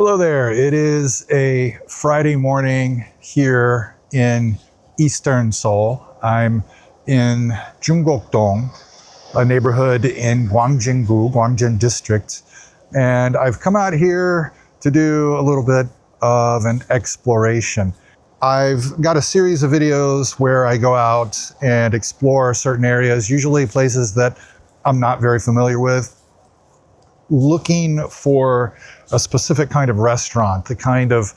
Hello there. It is a Friday morning here in Eastern Seoul. I'm in Junggok-dong, a neighborhood in Gwangjin-gu, Gwangjin district. And I've come out here to do a little bit of an exploration. I've got a series of videos where I go out and explore certain areas, usually places that I'm not very familiar with, looking for a specific kind of restaurant, the kind of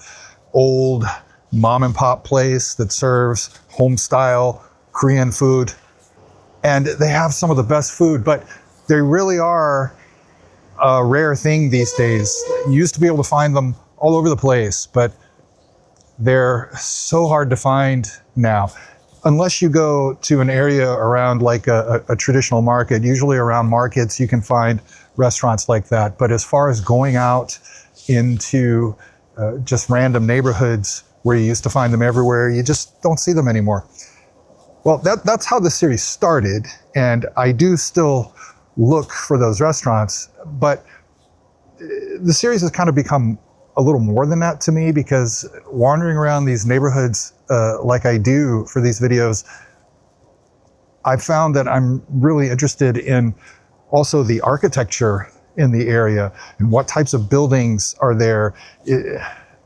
old mom and pop place that serves home style Korean food. And they have some of the best food, but they really are a rare thing these days. You used to be able to find them all over the place, but they're so hard to find now. Unless you go to an area around like a traditional market, usually around markets you can find restaurants like that. But as far as going out into just random neighborhoods where you used to find them everywhere, you just don't see them anymore. Well, that's how the series started, and I do still look for those restaurants, but the series has kind of become a little more than that to me, because wandering around these neighborhoods like I do for these videos, I found that I'm really interested in also the architecture in the area and what types of buildings are there.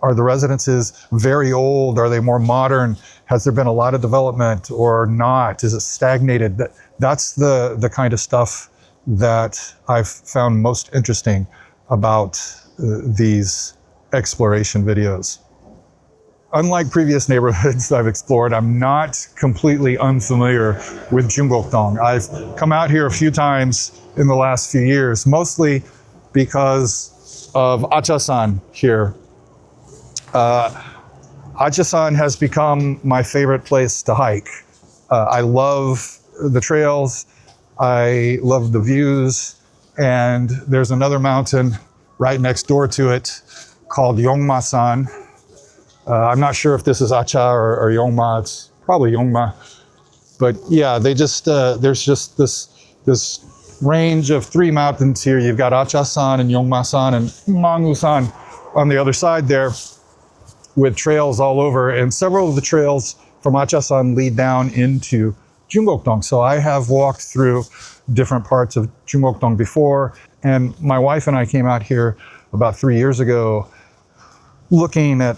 Are the residences very old? Are they more modern? Has there been a lot of development or not? Is it stagnated? That's the kind of stuff that I've found most interesting about these exploration videos. Unlike previous neighborhoods I've explored, I'm not completely unfamiliar with Junggok-dong. I've come out here a few times in the last few years, mostly because of Achasan here. Achasan has become my favorite place to hike. I love the trails, I love the views, and there's another mountain right next door to it called Yeongma-san. I'm not sure if this is Acha or Yeongma. It's probably Yeongma. But yeah, there's just this range of three mountains here. You've got Acha-san and Yeongma-san and Mangu-san on the other side there, with trails all over. And several of the trails from Acha-san lead down into Junggok-dong. So I have walked through different parts of Junggok-dong before. And my wife and I came out here about 3 years ago looking at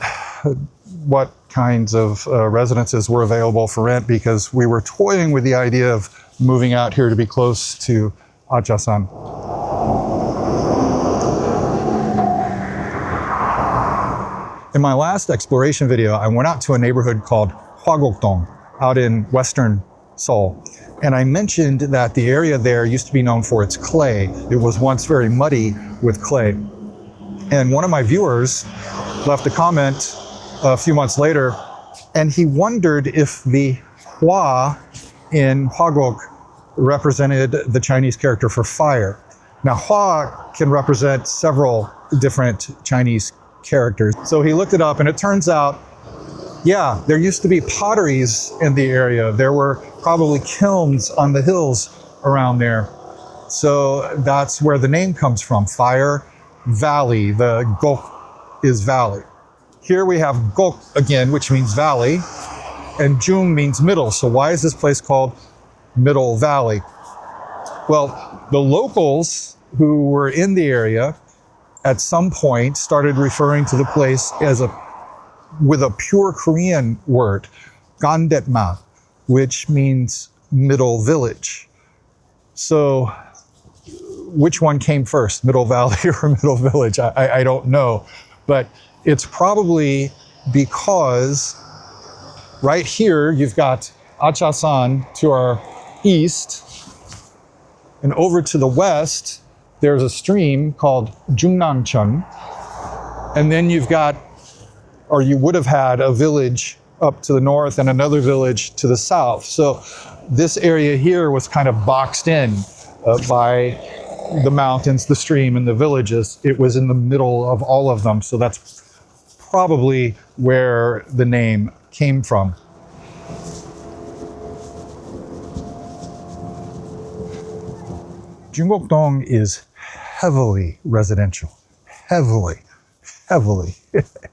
what kinds of residences were available for rent, because we were toying with the idea of moving out here to be close to Acha-san. In my last exploration video, I went out to a neighborhood called Hwagok-dong out in western Seoul. And I mentioned that the area there used to be known for its clay. It was once very muddy with clay. And one of my viewers left a comment a few months later, and he wondered if the Hwa in Hwagok represented the Chinese character for fire. Now, Hwa can represent several different Chinese characters. So he looked it up, and it turns out, yeah, there used to be potteries in the area. There were probably kilns on the hills around there. So that's where the name comes from, Fire Valley. The Gok is valley. Here we have Gok again, which means valley, and Jung means middle. So why is this place called Middle Valley? Well, the locals who were in the area at some point started referring to the place with a pure Korean word, Gandetma, which means middle village. So which one came first, Middle Valley or Middle Village? I don't know. But it's probably because right here you've got Acha-san to our east, and over to the west there's a stream called Jungnam-cheon, and then you've got, or you would have had, a village up to the north and another village to the south. So this area here was kind of boxed in by the mountains, the stream, and the villages. It was in the middle of all of them, so that's probably where the name came from. Junggok-dong is heavily residential, heavily heavily.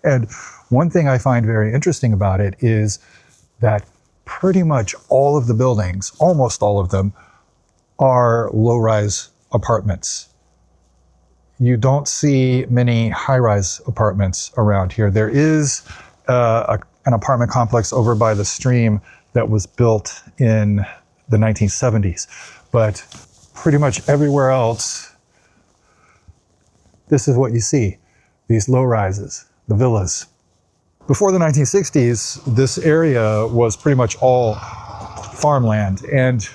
And one thing I find very interesting about it is that pretty much all of the buildings, almost all of them, are low-rise apartments. You don't see many high-rise apartments around here. There is an apartment complex over by the stream that was built in the 1970s. But pretty much everywhere else, this is what you see, these low-rises, the villas. Before the 1960s, this area was pretty much all farmland. And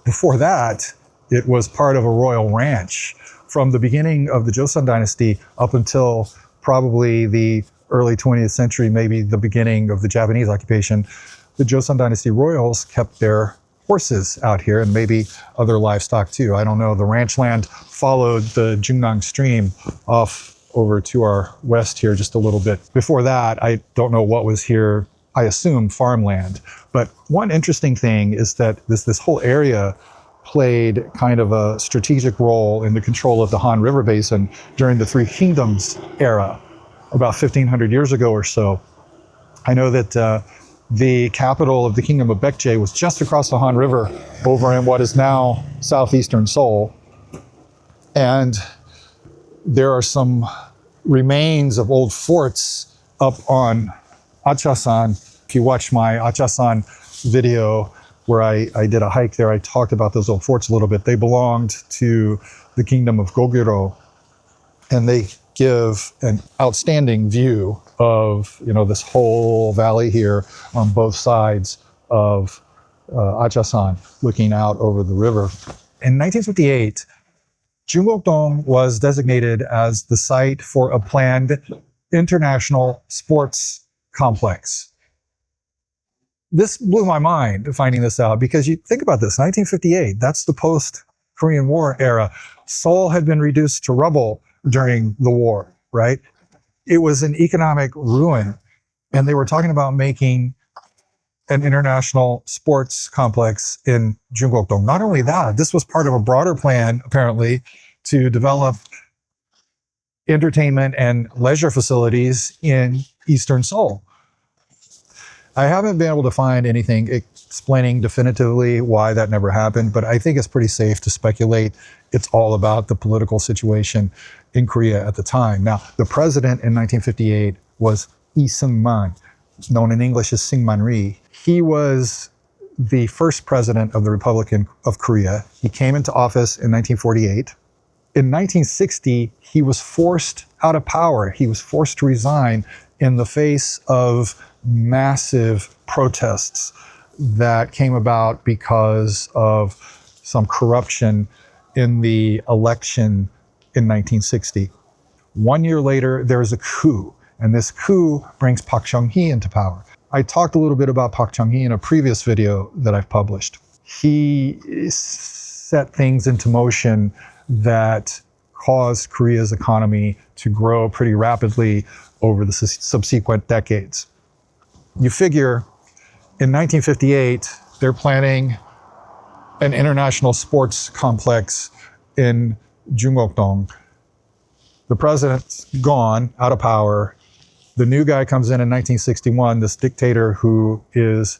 before that, it was part of a royal ranch. From the beginning of the Joseon dynasty up until probably the early 20th century, maybe the beginning of the Japanese occupation, the Joseon dynasty royals kept their horses out here and maybe other livestock too. I don't know. The ranch land followed the Jungnang stream off over to our west here just a little bit. Before that, I don't know what was here. I assume farmland. But one interesting thing is that this whole area played kind of a strategic role in the control of the Han River Basin during the Three Kingdoms era, about 1,500 years ago or so. I know that the capital of the Kingdom of Baekje was just across the Han River over in what is now southeastern Seoul. And there are some remains of old forts up on Achasan. If you watch my Achasan video where I did a hike there, I talked about those old forts a little bit. They belonged to the Kingdom of Goguryeo, and they give an outstanding view of, you know, this whole valley here on both sides of Achasan, looking out over the river. In 1958, Junggok-dong was designated as the site for a planned international sports complex. This blew my mind finding this out, because you think about this, 1958, that's the post-Korean War era. Seoul had been reduced to rubble during the war, right? It was an economic ruin, and they were talking about making an international sports complex in Junggok-dong. Not only that, this was part of a broader plan, apparently, to develop entertainment and leisure facilities in Eastern Seoul. I haven't been able to find anything explaining definitively why that never happened, but I think it's pretty safe to speculate it's all about the political situation in Korea at the time. Now, the president in 1958 was Lee Seung-man, known in English as Syngman Rhee. He was the first president of the Republic of Korea. He came into office in 1948. In 1960, he was forced out of power. He was forced to resign in the face of massive protests that came about because of some corruption in the election in 1960. 1 year later, there is a coup, and this coup brings Park Chung Hee into power. I talked a little bit about Park Chung Hee in a previous video that I've published. He set things into motion that caused Korea's economy to grow pretty rapidly over the subsequent decades. You figure in 1958, they're planning an international sports complex in Junggok-dong. The president's gone, out of power. The new guy comes in 1961, this dictator who is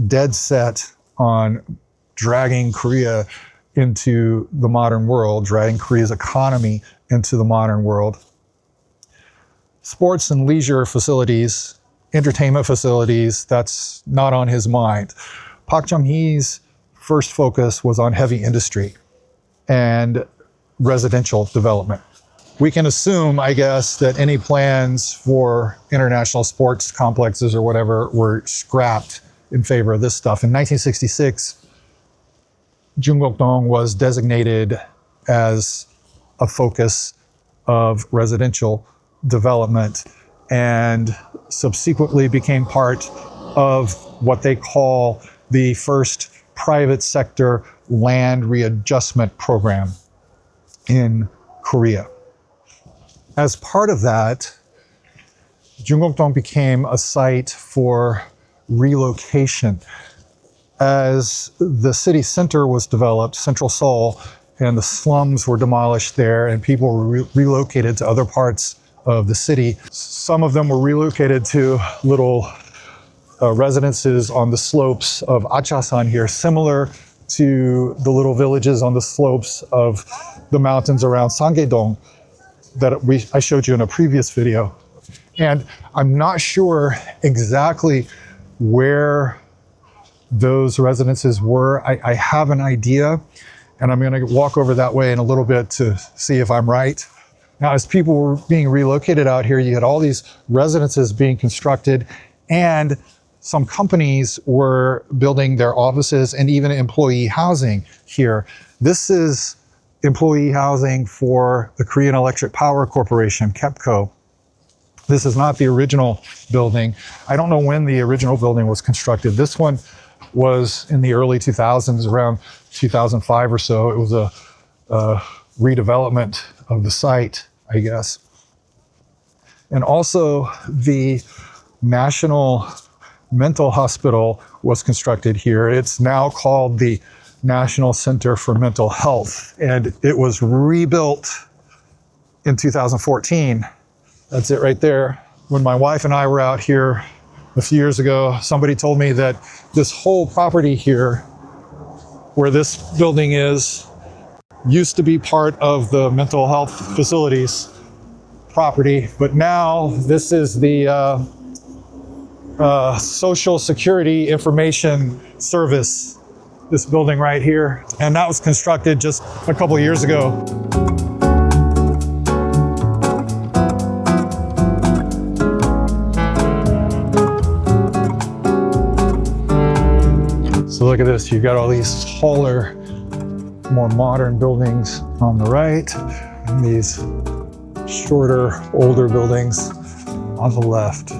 dead set on dragging Korea into the modern world, dragging Korea's economy into the modern world. Sports and leisure facilities, entertainment facilities, that's not on his mind. Park Chung Hee's first focus was on heavy industry and residential development. We can assume, I guess, that any plans for international sports complexes or whatever were scrapped in favor of this stuff. In 1966, Junggok-dong was designated as a focus of residential development and subsequently became part of what they call the first private sector land readjustment program in Korea. As part of that, Junggok-dong became a site for relocation. As the city center was developed, Central Seoul, and the slums were demolished there, and people were relocated to other parts of the city. Some of them were relocated to little residences on the slopes of Achasan here, similar to the little villages on the slopes of the mountains around Sanggye-dong that I showed you in a previous video. And I'm not sure exactly where those residences were. I have an idea, and I'm going to walk over that way in a little bit to see if I'm right. Now, as people were being relocated out here, you had all these residences being constructed, and some companies were building their offices and even employee housing here. This is employee housing for the Korean Electric Power Corporation, KEPCO. This is not the original building. I don't know when the original building was constructed. This one was in the early 2000s, around 2005 or so. It was a redevelopment of the site, I guess. And also the National Mental Hospital was constructed here. It's now called the National Center for Mental Health, and it was rebuilt in 2014. That's it right there. When my wife and I were out here a few years ago, somebody told me that this whole property here, where this building is, used to be part of the mental health facilities property, but now this is the Social Security Information Service, this building right here. And that was constructed just a couple of years ago. So look at this, you've got all these taller, more modern buildings on the right, and these shorter, older buildings on the left.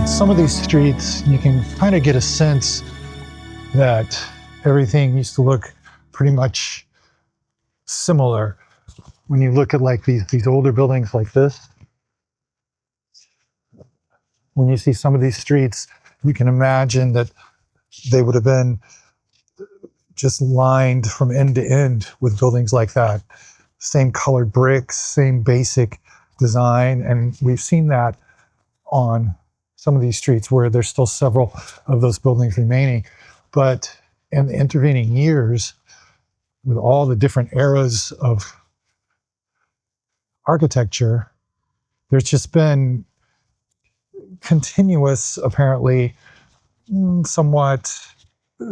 Some of these streets, you can kind of get a sense that everything used to look pretty much similar. When you look at like these older buildings like this, when you see some of these streets, you can imagine that they would have been just lined from end to end with buildings like that. Same colored bricks, same basic design, and we've seen that on some of these streets where there's still several of those buildings remaining. But in the intervening years, with all the different eras of architecture, there's just been continuous, apparently, somewhat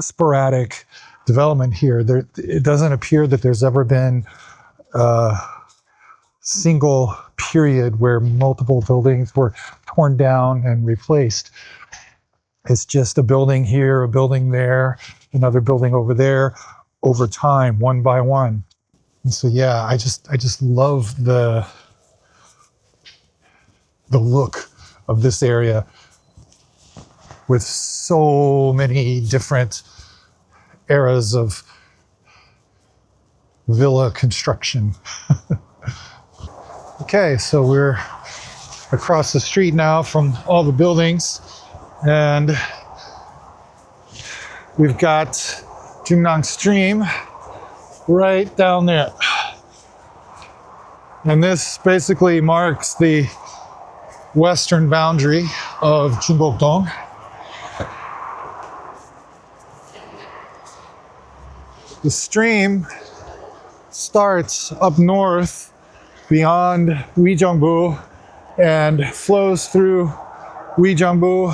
sporadic development here. It doesn't appear that there's ever been single period where multiple buildings were torn down and replaced. It's just a building here, a building there, another building over there, over time, one by one. And so yeah, I just love the look of this area with so many different eras of villa construction. Okay, so we're across the street now from all the buildings, and we've got Jungnam Stream right down there. And this basically marks the western boundary of Junggok-dong. The stream starts up north beyond Gwangjin-gu and flows through Gwangjin-gu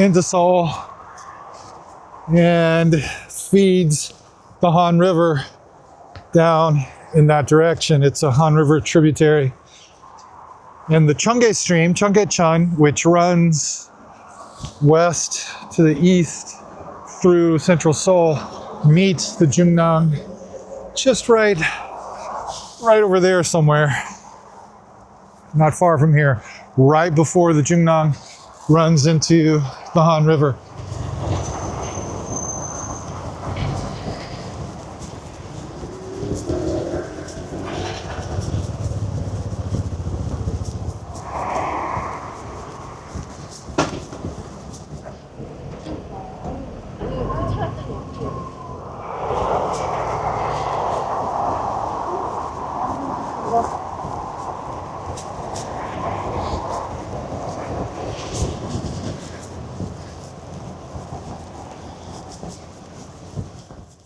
into Seoul and feeds the Han River down in that direction. It's a Han River tributary. And the Cheonggye stream, Cheon, which runs west to the east through central Seoul, meets the Jungnam just right over there somewhere, not far from here, right before the Jungnam runs into the Han River.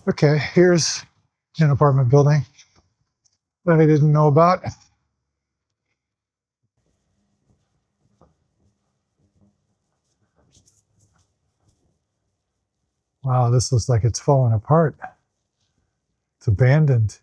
Okay, here's an apartment building that I didn't know about. Wow, this looks like it's falling apart. It's abandoned.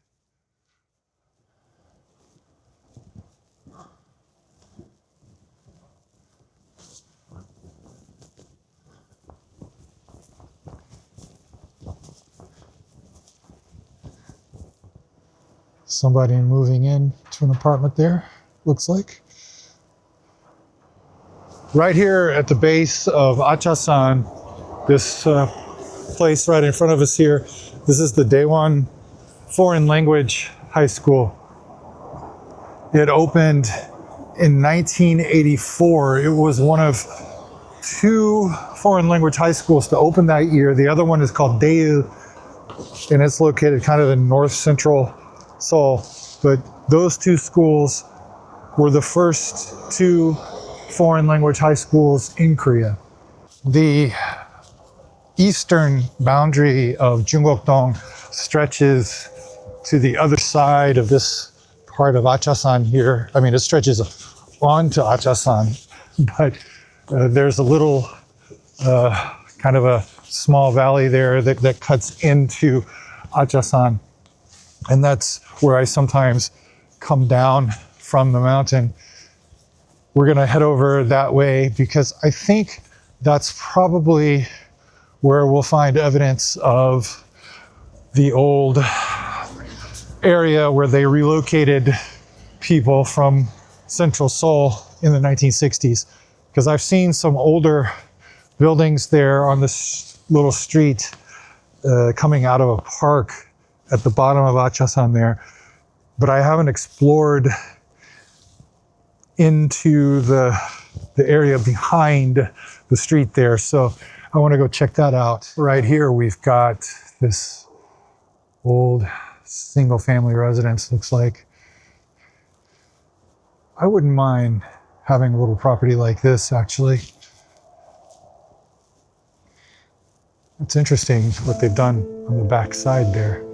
Somebody moving in to an apartment there, looks like. Right here at the base of Achasan, this place right in front of us here, this is the Daewon Foreign Language High School. It opened in 1984. It was one of two foreign language high schools to open that year. The other one is called Jeil, and it's located kind of in north central Seoul. But those two schools were the first two foreign language high schools in Korea. The eastern boundary of Junggok-dong stretches to the other side of this part of Achasan here. I mean, it stretches onto Achasan, but there's a little kind of a small valley there that cuts into Achasan. And that's where I sometimes come down from the mountain. We're going to head over that way because I think that's probably where we'll find evidence of the old area where they relocated people from central Seoul in the 1960s. Because I've seen some older buildings there on this little street coming out of a park at the bottom of Achasan there. But I haven't explored into the area behind the street there. So I want to go check that out. Right here, we've got this old single family residence, looks like. I wouldn't mind having a little property like this, actually. It's interesting what they've done on the back side there.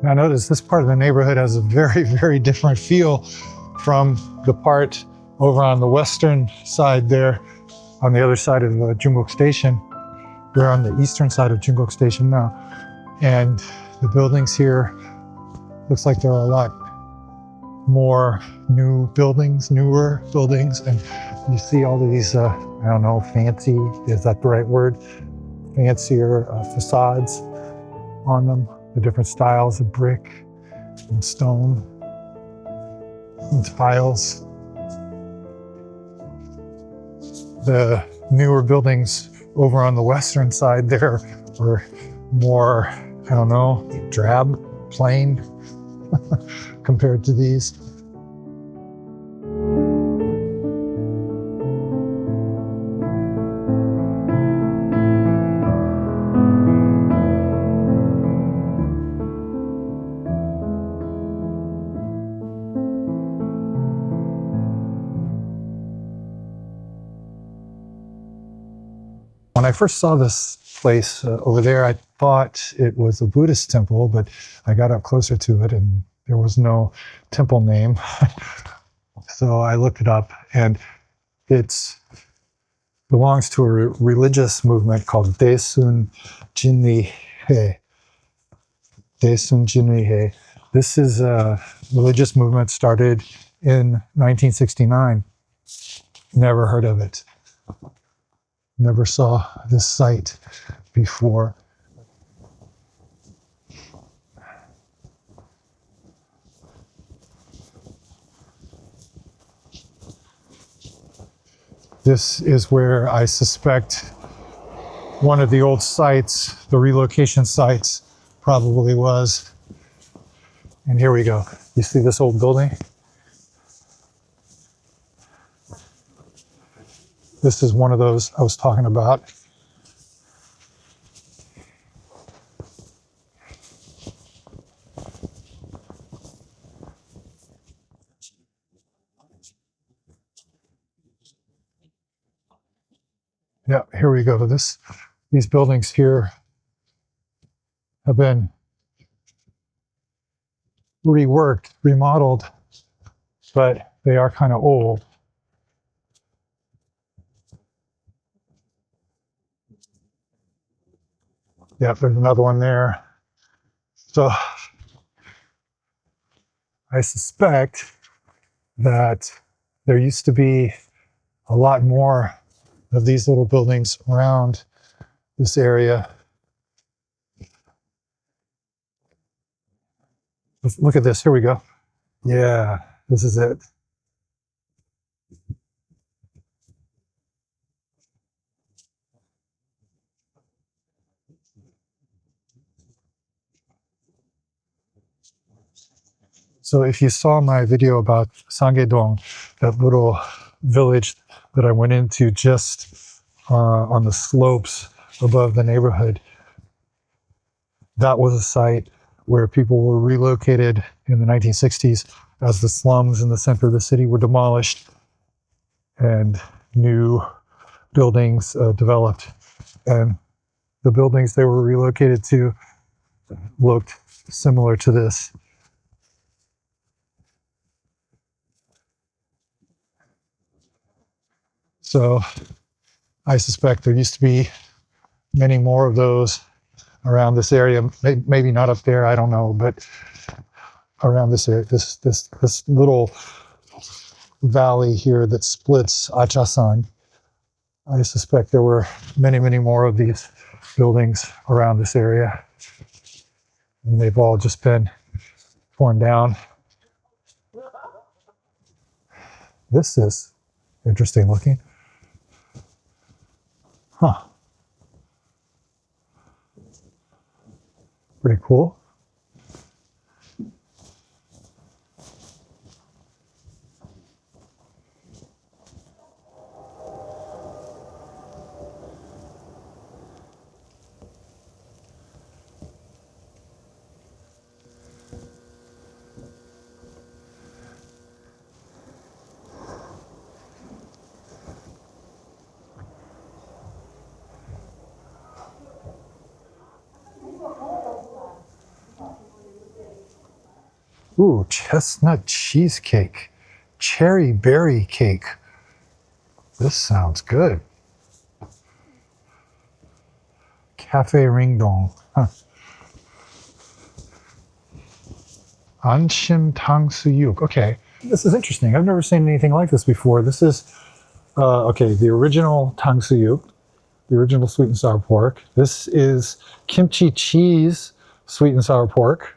I noticed this part of the neighborhood has a very, very different feel from the part over on the western side there, on the other side of Junggok Station. We're on the eastern side of Junggok Station now. And the buildings here, looks like there are a lot more new buildings, newer buildings. And you see all of these, I don't know, fancy, is that the right word? Fancier facades on them, the different styles of brick and stone and tiles. The newer buildings over on the western side there are more, I don't know, drab, plain compared to these. When I first saw this place over there, I thought it was a Buddhist temple, but I got up closer to it and there was no temple name. So I looked it up, and it belongs to a religious movement called Daesun Jinrihoe. Daesun Jinrihoe. This is a religious movement started in 1969. Never heard of it. Never saw this site before. This is where I suspect one of the old sites, the relocation sites, probably was. And here we go. You see this old building? This is one of those I was talking about. Yeah, here we go. These buildings here have been reworked, remodeled, but they are kind of old. Yep, there's another one there. So I suspect that there used to be a lot more of these little buildings around this area. Look at this. Here we go. Yeah, this is it. So if you saw my video about Sanggye-dong, that little village that I went into just on the slopes above the neighborhood, that was a site where people were relocated in the 1960s as the slums in the center of the city were demolished and new buildings developed. And the buildings they were relocated to looked similar to this. So I suspect there used to be many more of those around this area. Maybe not up there, I don't know, but around this area, this little valley here that splits Achasan. I suspect there were many, many more of these buildings around this area, and they've all just been torn down. This is interesting looking. Huh. Pretty cool. Ooh, chestnut cheesecake, cherry berry cake. This sounds good. Cafe Ring Dong. Huh. Anshim Tang Suyuk. Okay, this is interesting. I've never seen anything like this before. This is, okay, the original Tang Suyuk, the original sweet and sour pork. This is kimchi cheese sweet and sour pork.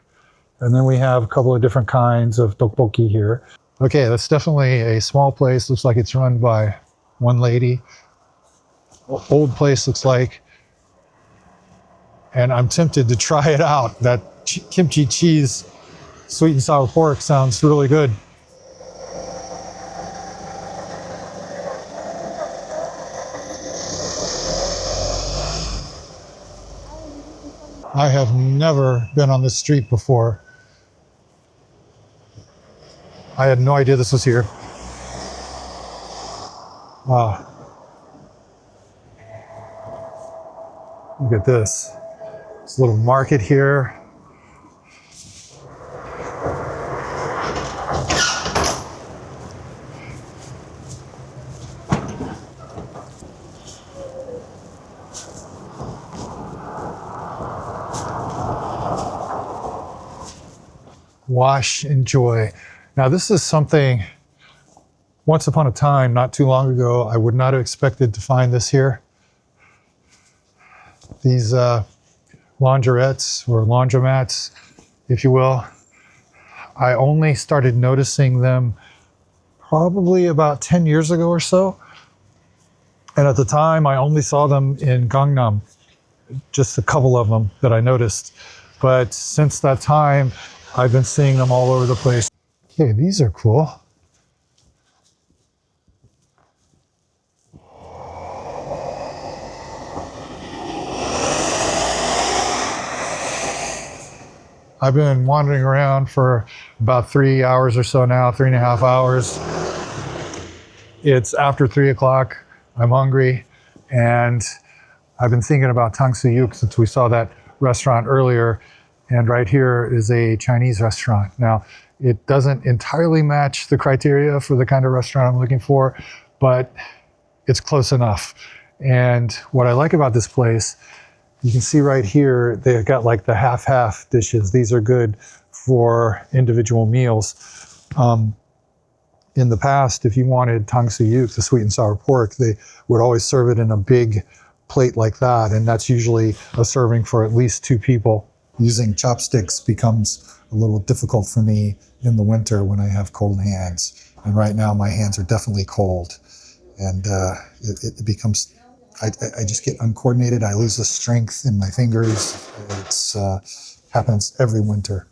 And then we have a couple of different kinds of tteokbokki here. Okay, that's definitely a small place. Looks like it's run by one lady. Old place looks like. And I'm tempted to try it out. That kimchi cheese sweet and sour pork sounds really good. I have never been on this street before. I had no idea this was here. Wow. Look at this. This little market here. Wash, enjoy. Now this is something, once upon a time, not too long ago, I would not have expected to find this here. These laundrettes or laundromats, if you will. I only started noticing them probably about 10 years ago or so. And at the time, I only saw them in Gangnam, just a couple of them that I noticed. But since that time, I've been seeing them all over the place. Okay, these are cool. I've been wandering around for about 3 hours or so now, 3.5 hours. It's after 3 o'clock. I'm hungry, and I've been thinking about Tang Suyuk since we saw that restaurant earlier. And right here is a Chinese restaurant. Now, it doesn't entirely match the criteria for the kind of restaurant I'm looking for, but it's close enough. And what I like about this place, you can see right here, they've got like the half-half dishes. These are good for individual meals. In the past, if you wanted Tang Suyuk, the sweet and sour pork, they would always serve it in a big plate like that. And that's usually a serving for at least 2 people. Using chopsticks becomes a little difficult for me in the winter when I have cold hands. And right now my hands are definitely cold. And it becomes, I just get uncoordinated. I lose the strength in my fingers. It's happens every winter.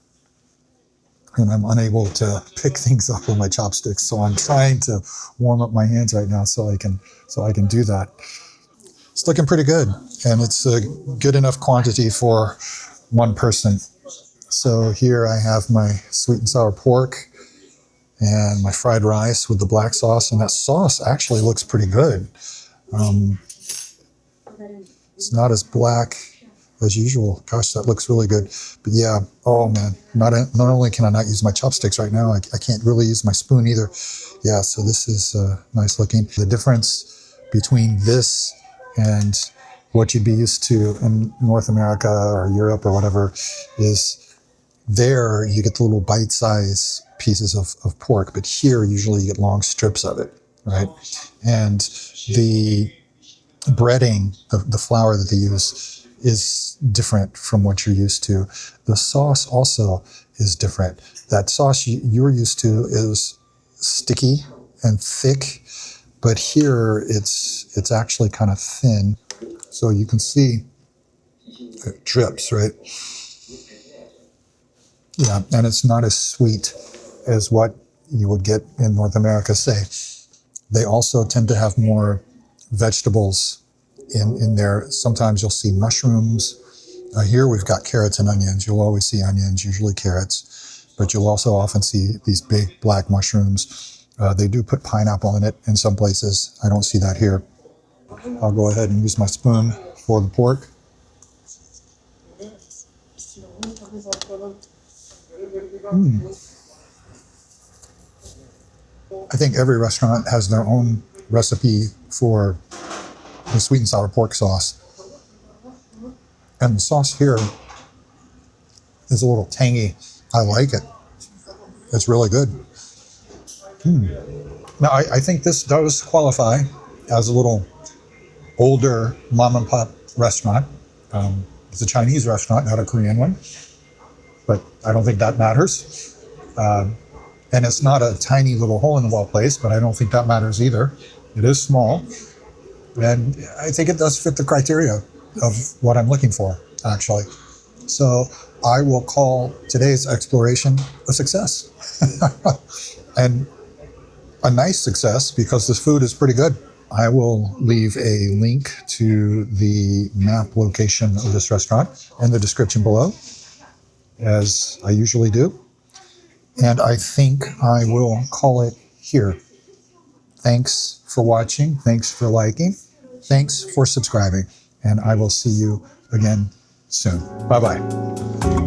And I'm unable to pick things up with my chopsticks. So I'm trying to warm up my hands right now so I can do that. It's looking pretty good. And it's a good enough quantity for one person. So here I have my sweet and sour pork and my fried rice with the black sauce. And that sauce actually looks pretty good. It's not as black as usual. Gosh, that looks really good. But yeah, oh man, not only can I not use my chopsticks right now, I can't really use my spoon either. Yeah, so this is nice looking. The difference between this and what you'd be used to in North America or Europe or whatever is there you get the little bite-sized pieces of pork, but here usually you get long strips of it, right? And the breading, the flour that they use is different from what you're used to. The sauce also is different. That sauce you're used to is sticky and thick, but here it's actually kind of thin. So you can see it drips, right? Yeah, and it's not as sweet as what you would get in North America, say. They also tend to have more vegetables in there. Sometimes you'll see mushrooms. Here we've got carrots and onions. You'll always see onions, usually carrots, but you'll also often see these big black mushrooms. They do put pineapple in it in some places. I don't see that here. I'll go ahead and use my spoon for the pork. I think every restaurant has their own recipe for the sweet and sour pork sauce. And the sauce here is a little tangy. I like it. It's really good. Now, I think this does qualify as a little older mom and pop restaurant. It's a Chinese restaurant, not a Korean one. But I don't think that matters. And it's not a tiny little hole-in-the-wall place, but I don't think that matters either. It is small. And I think it does fit the criteria of what I'm looking for, actually. So I will call today's exploration a success. And a nice success because this food is pretty good. I will leave a link to the map location of this restaurant in the description below, as I usually do. And I think I will call it here. Thanks for watching. Thanks for liking. Thanks for subscribing. And I will see you again soon. Bye-bye.